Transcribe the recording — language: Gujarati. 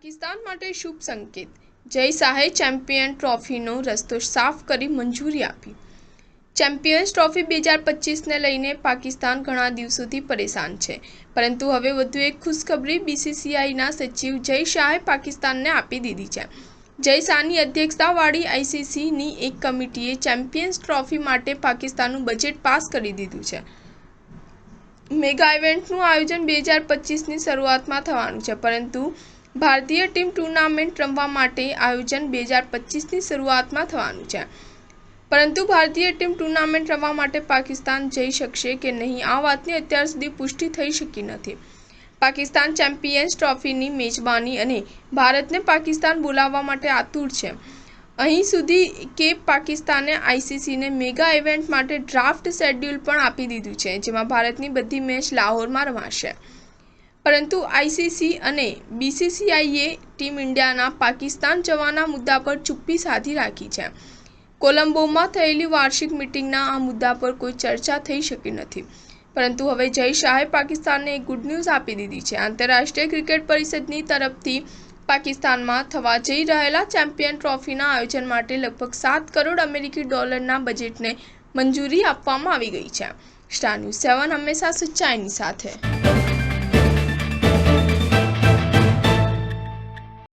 પાકિસ્તાન માટે શુભ સંકેત. જય શાહે ચેમ્પિયન ટ્રોફીનો રસ્તો સાફ કરી મંજૂરી આપી. ચેમ્પિયન્સ ટ્રોફી 2025ને લઈને પાકિસ્તાન ઘણા દિવસોથી પરેશાન છે, પરંતુ હવે વધુ એક ખુશખબરી બીસીસીઆઈના સચિવ જય શાહે પાકિસ્તાનને આપી દીધી છે. જય શાહની અધ્યક્ષતાવાળી આઈસીસીની એક કમિટીએ ચેમ્પિયન્સ ટ્રોફી માટે પાકિસ્તાનનું બજેટ પાસ કરી દીધું છે. મેગા ઇવેન્ટનું આયોજન 2025ની શરૂઆતમાં થવાનું છે, પરંતુ ભારતીય ટીમ ટૂર્નામેન્ટ રમવા માટે આયોજન 2025ની શરૂઆતમાં થવાનું છે. પરંતુ ભારતીય ટીમ ટૂર્નામેન્ટ રમવા માટે પાકિસ્તાન જઈ શકશે કે નહીં, આ વાતની અત્યાર સુધી પુષ્ટિ થઈ શકી નથી. પાકિસ્તાન ચેમ્પિયન્સ ટ્રોફીની મેજબાની અને ભારતને પાકિસ્તાન બોલાવવા માટે આતુર છે. અહીં સુધી કે પાકિસ્તાને આઈસીસીને મેગા ઇવેન્ટ માટે ડ્રાફ્ટ શેડ્યુલ પણ આપી દીધું છે, જેમાં ભારતની બધી મેચ લાહોરમાં રમાશે. પરંતુ આઈસીસી અને બીસીસીઆઈએ ટીમ ઇન્ડિયાના પાકિસ્તાન જવાના મુદ્દા પર ચુપ્પી સાધી રાખી છે. કોલંબોમાં થયેલી વાર્ષિક મીટિંગના આ મુદ્દા પર કોઈ ચર્ચા થઈ શકી નથી. પરંતુ હવે જય શાહે પાકિસ્તાનને એક ગુડ ન્યૂઝ આપી દીધી છે. આંતરરાષ્ટ્રીય ક્રિકેટ પરિષદની તરફથી પાકિસ્તાનમાં થવા જઈ રહેલા ચેમ્પિયન ટ્રોફીના આયોજન માટે લગભગ $7 કરોડ બજેટને મંજૂરી આપવામાં આવી ગઈ છે. સ્ટાર ન્યૂઝ 7 હંમેશા સચ્ચાઈની સાથે.